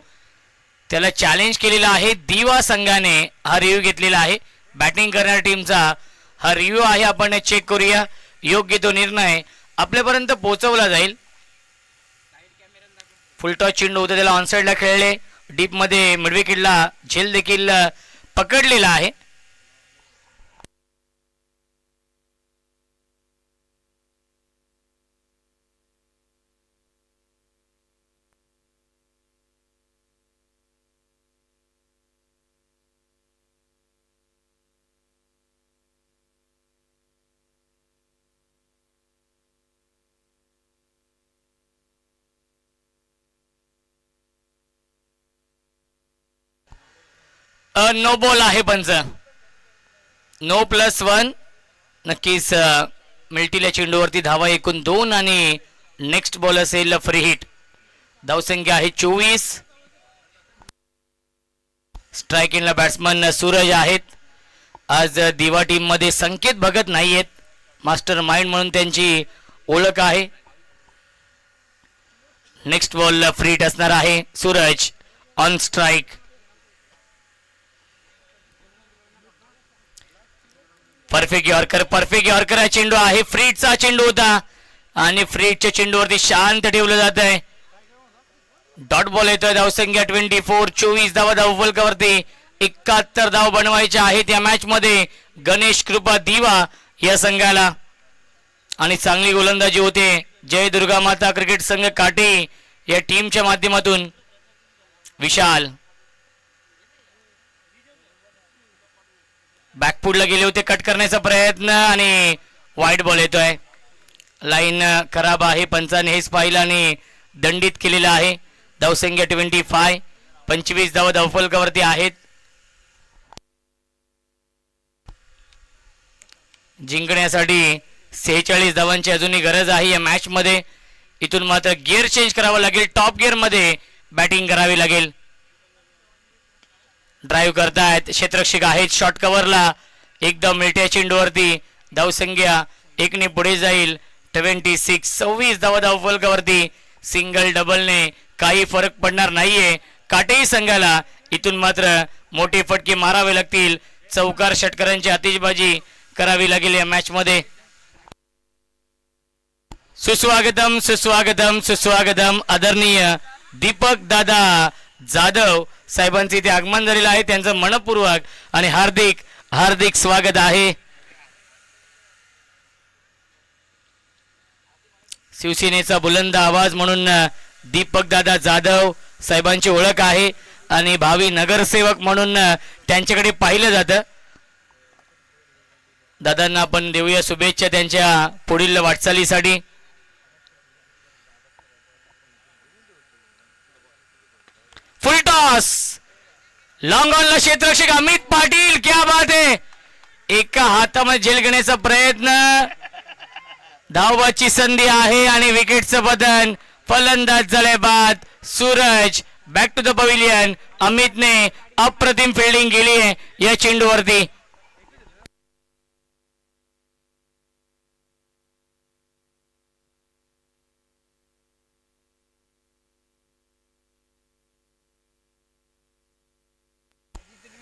त्याला चॅलेंज केलेला आहे. दिवा संघाने हा रिव्ह्यू घेतलेला आहे. बॅटिंग करणाऱ्या टीमचा हा रिव्ह्यू आहे. आपण चेक करूया. योग्य तो निर्णय आपल्यापर्यंत पोहोचवला जाईल. फुलटॉस चेंडू होता, त्याला ऑनसाइडला खेळले. डीप मध्ये मिडविकेटला झेल देखील पकडलेला आहे. नो बॉल आहे पंच. नो +1. नक्कीच मिळतील चेंडूवरती धावा एकूण 2 आणि नेक्स्ट बॉल असेल फ्री हिट. धावसंख्या आहे 24. स्ट्राईक इनला बॅट्समन सूरज आहेत. आज दिवा टीम मध्ये संकेत भगत नाहीयेत. मास्टर माइंड म्हणून त्यांची ओळख आहे. नेक्स्ट बॉल फ्री हिट असणार आहे. Suraj on strike. Perfect yorker हा चेंडू आहे. फ्रीटचा चेंडू होता आणि फ्रीटच्या चेंडूवरती शांत ठेवलं जात आहे. डॉट बॉल येतोय. धावसंख्या 24. 24 धावा धावफलकावरती 71 धाव बनवायच्या आहेत या मॅच मध्ये गणेश कृपा दिवा या संघाला. आणि चांगली गोलंदाजी होते जय दुर्गा माता क्रिकेट संघ काटे या टीमच्या माध्यमातून. विशाल बॅकफुटला गेले होते, कट करण्याचा प्रयत्न आणि वाईट बॉल येतोय. लाईन खराब आहे. पंचाने हेच पाहिलं आणि दंडित केलेला आहे. धावसंख्या 25. 25 धावा धावफलकावरती आहेत. जिंकण्यासाठी 46 धावांची अजूनही गरज आहे या मॅच मध्ये. इथून मात्र गिअर चेंज करावं लागेल. टॉप गिअर मध्ये बॅटिंग करावी लागेल. ड्राईव्ह करतायत क्षेत्ररक्षक आहेत शॉर्ट कव्हरला. एकदम मिळत्या चेंडूवरती धावसंख्या 1 ने पुढे जाईल. 26. 26 धावा धावफलकावरती. सिंगल डबलने काही फरक पडणार नाहीये काटेही संघाला. इथून मात्र मोठे फटके मारावे लागतील. चौकार षटकारांची आतिषबाजी करावी लागेल या मॅच मध्ये. सुस्वागतम सुस्वागतम सुस्वागतम आदरणीय दीपक दादा जाधव साहेबांचे इथे आगमन झालेलं आहे. त्यांचं मनपूर्वक आणि हार्दिक हार्दिक स्वागत आहे. शिवसेनेचा बुलंद आवाज म्हणून दीपक दादा जाधव साहेबांची ओळख आहे आणि भावी नगरसेवक म्हणून त्यांच्याकडे पाहिलं जातं. दादांना आपण देऊया शुभेच्छा त्यांच्या पुढील वाटचालीसाठी. फुल टॉस लॉंग ऑनला क्षेत्ररक्षक अमित पाटील. क्या बात आहे. एका हातामध्ये झेल घेण्याचा प्रयत्न. धावबाची संधी आहे आणि विकेटचं बदन. फलंदाज झाले बाद. Suraj back to the pavilion. अमितने अप्रतिम फिल्डिंग केली आहे या चेंडूवरती.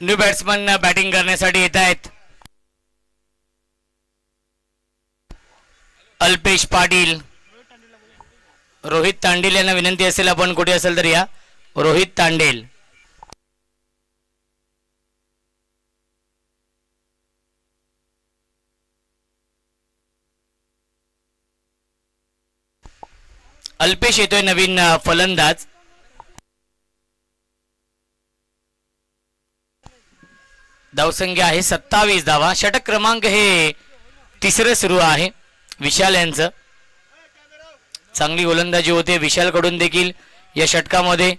न्यू बॅट्समन बॅटिंग करण्यासाठी येत आहेत. अल्पेश पाटील. रोहित तांडेल यांना विनंती असेल आपण कुठे असेल तर या. रोहित तांडेल. अल्पेश येतोय नवीन फलंदाज. धावसंख्या आहे 27 धावा. षटक क्रमांक हे तिसरं सुरू आहे विशाल यांचं. चांगली गोलंदाजी होते विशाल कडून देखील या षटकामध्ये.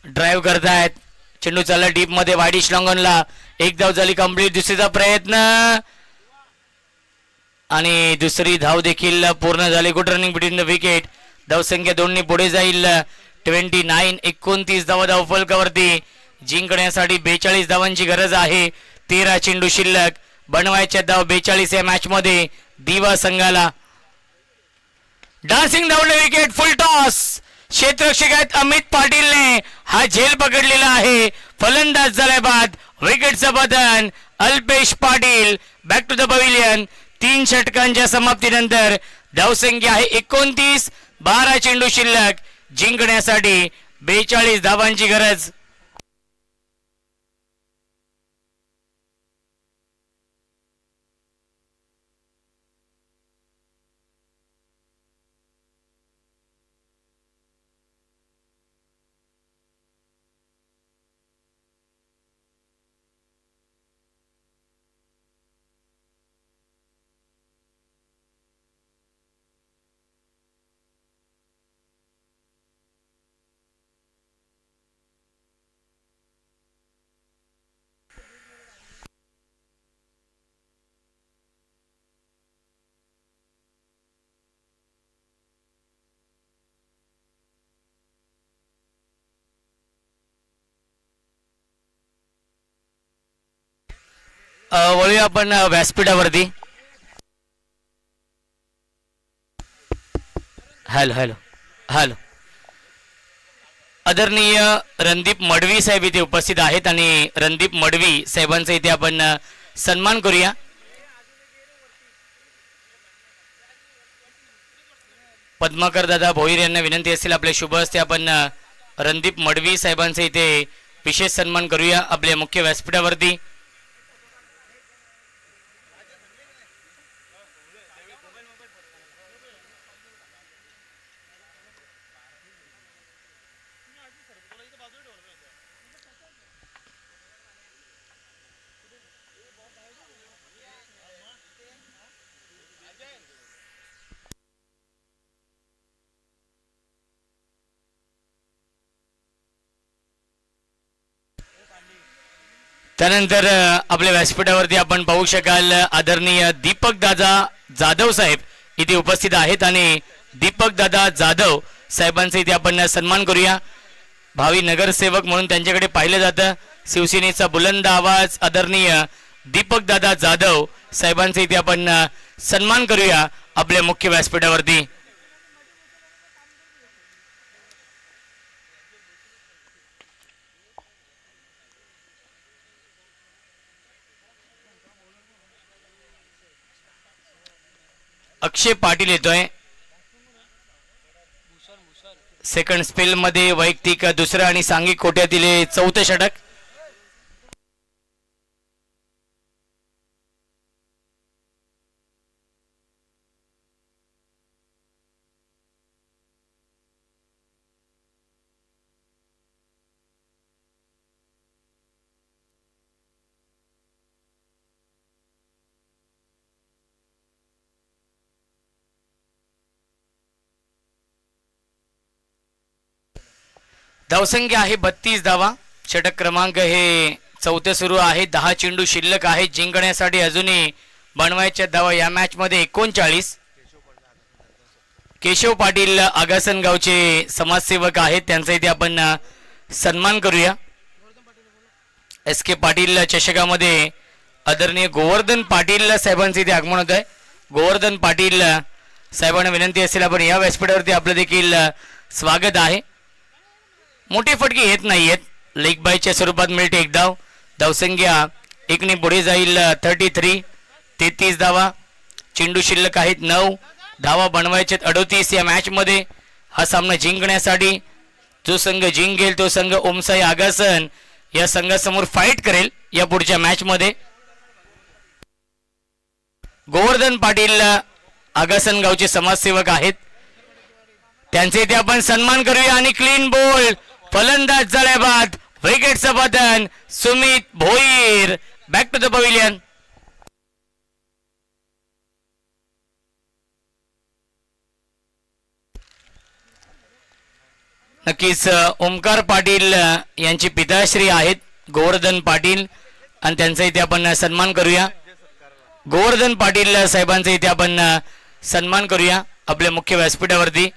ड्राईव्ह करतायत. चेंडू चालला डीप मध्ये. वाईडिश लॉंगॉनला. एक धाव झाली कंप्लीट. दुसरीचा प्रयत्न आणि दुसरी धाव देखील पूर्ण झाली. Good running between the wicket. धावसंख्या 2 ने पुढे जाईल. 29. 29 धावा धावफलकावरती. जिंकण्यासाठी 42 धावांची गरज आहे. 13 चेंडू शिल्लक. बनवायच्या धाव 42 या मॅच मध्ये दिवा संघाला. डान्सिंग धावले विकेट. Full toss. क्षेत्ररक्षक आहेत अमित पाटीलने हा झेल पकडलेला आहे. फलंदाज झालाय बाद. विकेटचं बदन. Alpesh Patil back to the pavilion. 3 षटकांच्या समाप्तीनंतर धावसंख्या आहे 29. 12 चेंडू शिल्लक. जिंकण्यासाठी 42 धावांची गरज. वळूया आपण व्यासपीठावरती. Hello hello hello. आदरणीय रणदीप मडवी साहेब इथे उपस्थित आहेत आणि रणदीप मडवी साहेबांचा इथे आपण सन्मान करूया. पद्माकर दादा भोईर यांना विनंती असेल आपल्या शुभ हस्ते आपण रणदीप मडवी साहेबांचा इथे विशेष सन्मान करूया आपल्या मुख्य व्यासपीठावरती. त्यानंतर आपल्या व्यासपीठावरती आपण पाहू शकाल आदरणीय दीपक दादा जाधव साहेब इथे उपस्थित आहेत आणि दीपक दादा जाधव साहेबांचा इथे आपण सन्मान करूया. भावी नगरसेवक म्हणून त्यांच्याकडे पाहिलं जातं. शिवसेनेचा बुलंद आवाज आदरणीय दीपक दादा जाधव साहेबांचा इथे आपण सन्मान करूया आपल्या मुख्य व्यासपीठावरती. अक्षय पाटील येतोय. सेकंड स्पेल मध्ये वैयक्तिक दुसरं आणि सांघिक कोट्यातील 4थं षटक. धावसंख्या आहे 32 धावा. षटक क्रमांक हे 4थे सुरू आहे. 10 चेंडू शिल्लक आहेत. जिंकण्यासाठी अजूनही बनवायच्या धावा या मॅच मध्ये 39. केशव पाटील आगासन गावचे समाजसेवक आहेत त्यांचा इथे आपण सन्मान करूया. एस के पाटील चषकामध्ये आदरणीय गोवर्धन पाटील साहेबांचे इथे आगमन होत आहे. गोवर्धन पाटील साहेबांना विनंती असेल आपण या व्यासपीठावरती आपलं देखील स्वागत आहे. मोठी फटकी येत नाहीयेत. लेग बायच्या स्वरूपात मिळते एक धाव. धावसंख्या 1ने पुढे जाईल 33 धावा. चेंडू शिल्लक आहेत 9 धावा बनवायच्यात 38 या मॅच मध्ये. हा सामना जिंकण्यासाठी जो संघ जिंकेल तो संघ ओमसाई आगासन या संघासमोर फाईट करेल या पुढच्या मॅच मध्ये. गोवर्धन पाटील आगासन गावचे समाजसेवक आहेत त्यांचे इथे आपण सन्मान करूया. आणि क्लीन बॉल फलंदाज झाल्या बाद विकेटचं पतन Sumit Bhoir. Back to the pavilion. नक्कीच ओमकार पाटील यांची पिताश्री आहेत गोवर्धन पाटील आणि त्यांचा इथे आपण सन्मान करूया. गोवर्धन पाटील साहेबांचा इथे आपण सन्मान करूया आपल्या मुख्य व्यासपीठावरती.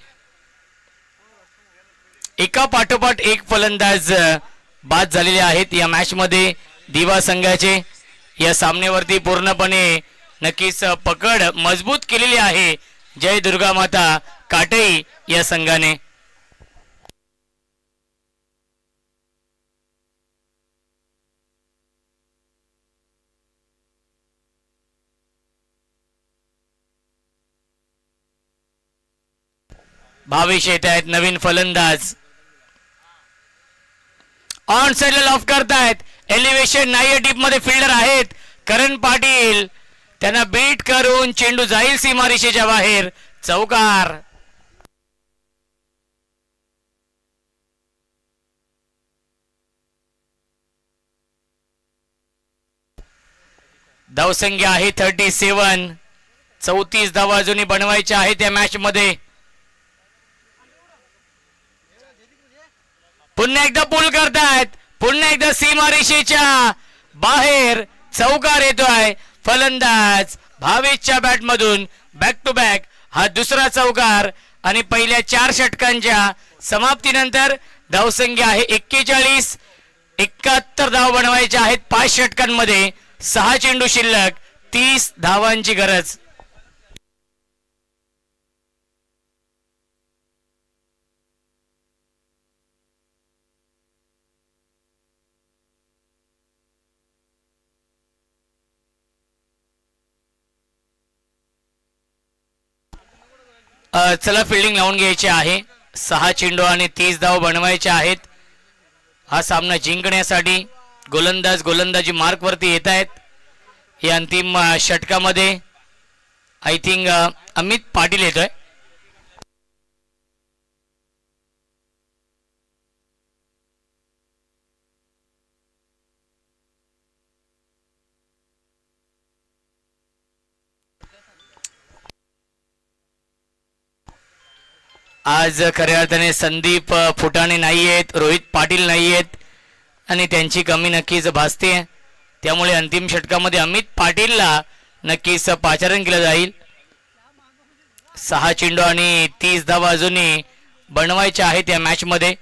एका पाठोपाठ एक फलंदाज बाद झालेले आहेत या मॅच मध्ये. दिवा संघाचे या सामन्यावरती पूर्णपणे नक्कीच पकड मजबूत केलेली आहे जय दुर्गा माता काटई या संघाने. भावेश येत आहेत नवीन फलंदाज. ऑन साइडला लॉफ करतायत. एलिव्हेशन नाही डीप मध्ये फिल्डर आहेत करण पाटील. त्यांना बीट करून चेंडू जाईल सीमारेषेच्या बाहेर. चौकार. धावसंख्या आहे 37. 34 धावा अजूनही बनवायच्या आहेत या मॅच मध्ये. पुन्हा एकदा पूल करतायत. पुन्हा एकदा सीमारेषेच्या बाहेर चौकार येतोय. फलंदाज भावेशच्या बॅट मधून बॅक टू बॅक हा दुसरा चौकार. आणि पहिल्या 4 षटकांच्या समाप्तीनंतर धावसंख्या आहे 41. 71 धाव बनवायच्या आहेत 5 षटकांमध्ये. 6 चेंडू शिल्लक, 30 धावांची गरज. चला फिल्डिंग लावून घ्यायची आहे. 6 चेंडू आणि 30 धाव बनवायचे आहेत. हा सामना जिंकण्यासाठी गोलंदाजी मार्क वरती येत आहेत. या अंतिम षटकामध्ये आय थिंक अमित पाटील येतोय. आज खऱ्या अर्थाने संदीप फुटाणे नाही आहेत, रोहित पाटील नाही आहेत आणि त्यांची कमी नक्कीच भासते. त्यामुळे अंतिम षटकामध्ये अमित पाटीलला नक्कीच पाचारण केलं जाईल. 6 चेंडू आणि 30 धावा अजूनही बनवायच्या आहेत या मॅच मध्ये.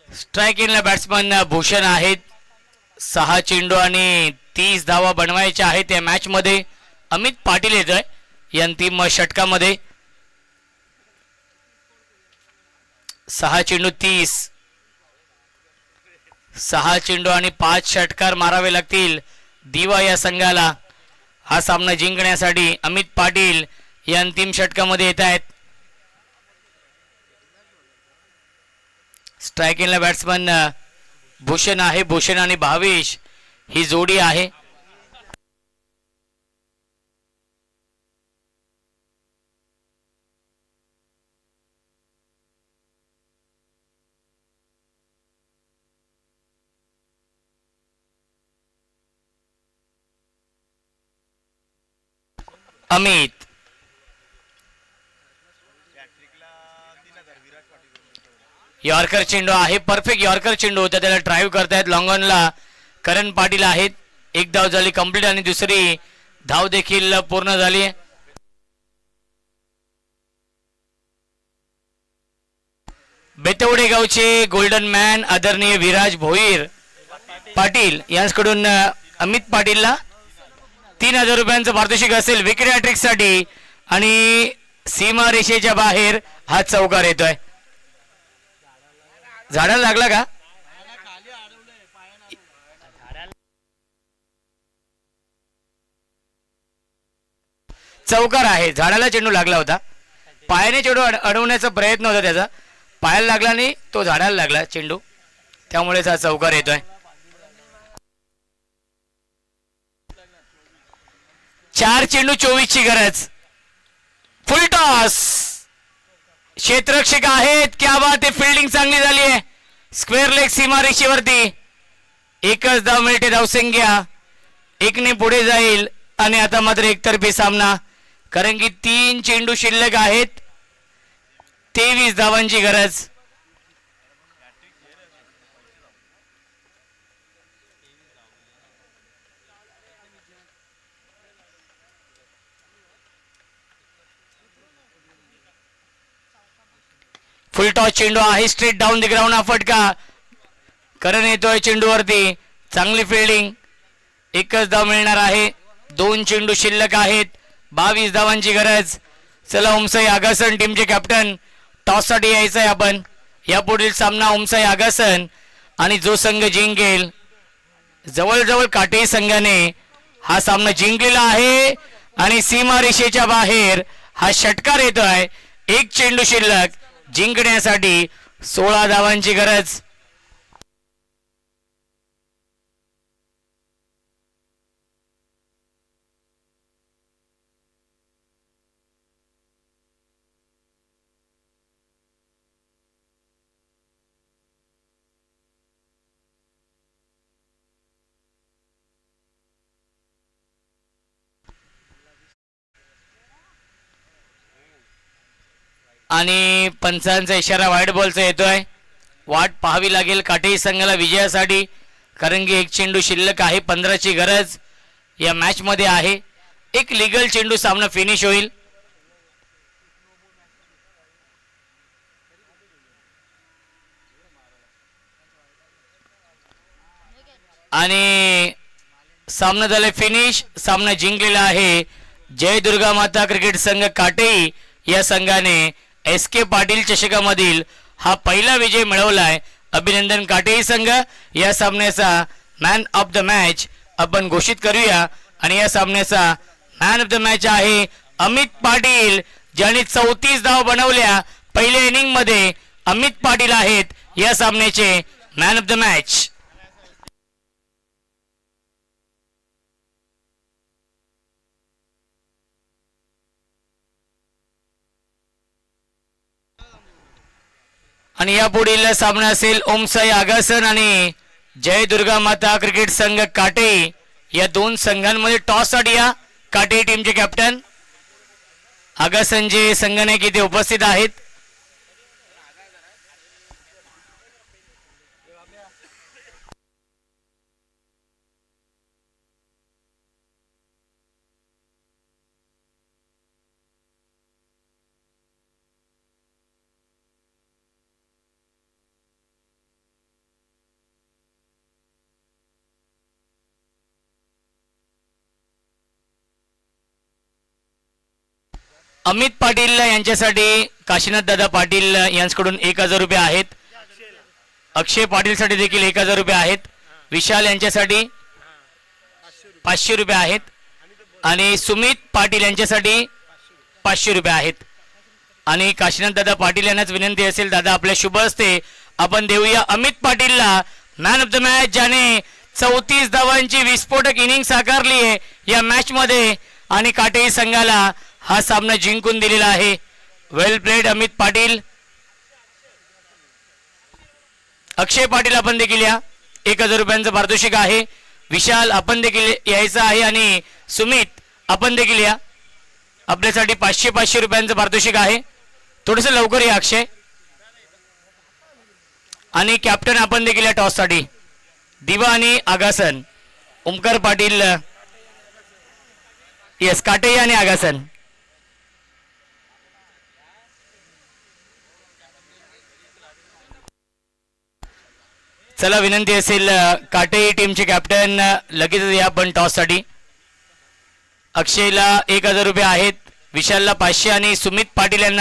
स्ट्राईक इनला बॅट्समन भूषण आहेत. 6 चेंडू आणि 30 धावा बनवायच्या आहेत या मॅच मध्ये. अमित पाटील येतोय या अंतिम षटकामध्ये. 6 चेंडू 30, 6 चेंडू आणि 5 षटकार मारावे लागतील दिवा या संघाला. हा सामना जिंकण्यासाठी अमित पाटील या अंतिम षटकामध्ये येत आहेत. स्ट्राईक इनला बॅट्समन भूषण आहे. भूषण आणि भावेश ही जोडी आहे. अमित यॉर्कर चेंडू आहे. परफेक्ट यॉर्कर चेंडू होता. त्याला ड्राईव्ह करतायत लॉंग ऑनला करण पाटील आहेत. एक धाव झाली कंप्लीट आणि दुसरी धाव देखील पूर्ण झाली. बेतवडे गावचे गोल्डन मॅन आदरणीय विराज भोईर पाटील यांच्याकडून अमित पाटीलला 3000 रुपयांचं पारितोषिक असेल विकेट हॅट्रिक साठी. आणि सीमा रेषेच्या बाहेर हा चौकार येतोय. झाडाला लागला का? चौकार आहे. झाडाला चेंडू लागला होता. पायाने चेंडू अडवण्याचा प्रयत्न होता त्याचा. पायाला लागला नाही, तो झाडाला लागला चेंडू, त्यामुळेच हा चौकार येतोय. 4 चेंडू 24 ची गरज. फुल टॉस. क्षेत्ररक्षक आहेत. क्या बात आहे. फिल्डिंग चांगली झाली आहे. स्क्वेअर लेग सीमा रेषेवरती. एकच धाव मिळते. धावसंख्या 1ने पुढे जाईल आणि आता मात्र एकतर्फी सामना, कारण की 3 चेंडू शिल्लक आहेत. 23 धावांची गरज. फुल टॉस चेंडू आहे. स्ट्रेट डाऊन द ग्राउंड हा फटका. करण येतोय चेंडूवरती. चांगली फिल्डिंग. एकच धाव मिळणार आहे. 2 चेंडू शिल्लक आहेत. 22 धावांची गरज. चला ओमसाई आगासन टीमचे कॅप्टन, टॉस साठी यायचं आहे आपण. यापुढील सामना ओमसाई आगासन आणि जो संघ जिंकेल, जवळजवळ काटेरी संघाने हा सामना जिंकलेला आहे. आणि सीमा रेषेच्या बाहेर हा षटकार येतोय. 1 चेंडू शिल्लक. जिंकण्यासाठी 16 धावांची गरज. आणि पंचांचा इशारा वाईट बॉलचा येतोय. वाट पाहावी लागेल काटेरी संघाला विजयासाठी, कारण की एक चेंडू शिल्लक आहे. 15ची गरज या मॅच मध्ये आहे. एक लिगल चेंडू सामना फिनिश होईल. आणि सामना झाला फिनिश. सामना जिंकलेला आहे जय दुर्गा माता क्रिकेट संघ काटेई या संघाने एस के पाटील चषकामधील हा पहिला विजय मिळवलाय. अभिनंदन काटेई संघ. या सामन्याचा मॅन ऑफ द मॅच आपण घोषित करूया. आणि या सामन्याचा मॅन ऑफ द मॅच आहे अमित पाटील, ज्यांनी 34 धाव बनवल्या पहिल्या इनिंग मध्ये. अमित पाटील आहेत या सामन्याचे मॅन ऑफ द मॅच. आणि यापुढील सामना असेल ओमसाई आगासन आणि जय दुर्गा माता क्रिकेट संघ काटे या दोन संघांमध्ये. टॉस साठी या काटे टीमचे कॅप्टन आगासनचे संघनायक इथे उपस्थित आहेत. अमित पाटील यांच्यासाठी काशीनाथ दादा पाटील यांच्याकडून 1000 रुपये आहेत. अक्षय पाटील साठी देखील 1000 रुपये आहेत. विशाल यांच्यासाठी 500 रुपये आहेत. आणि सुमित पाटील यांच्यासाठी 500 रुपये आहेत. आणि काशीनाथ दादा पाटील यांनाच विनंती असेल, दादा आपल्या शुभ हस्ते आपण देऊया अमित पाटीलला मॅन ऑफ द मॅच, ज्याने 34 धावांची विस्फोटक इनिंग साकारली आहे या मॅच मध्ये आणि काटेरी संघाला हा सामना जिंकून दिलेला आहे. वेल प्लेड अमित पाटील. अक्षय पाटील आपण देखील या, 1000 रुपयांचं पारितोषिक आहे. विशाल आपण देखील यायचं आहे आणि सुमित आपण देखील या, आपल्यासाठी 500 रुपयांचं पारितोषिक आहे. थोडस लवकर या अक्षय. आणि कॅप्टन आपण देखील या टॉस साठी दिवा आणि आगासन. ओमकार पाटील, येस काटे आणि आगासन. चला विनंती असेल काटे टीमचे कॅप्टन लगेच या आपण टॉस साठी. अक्षयला 1000 रुपये आहेत, विशालला 500 आणि सुमित पाटील यांना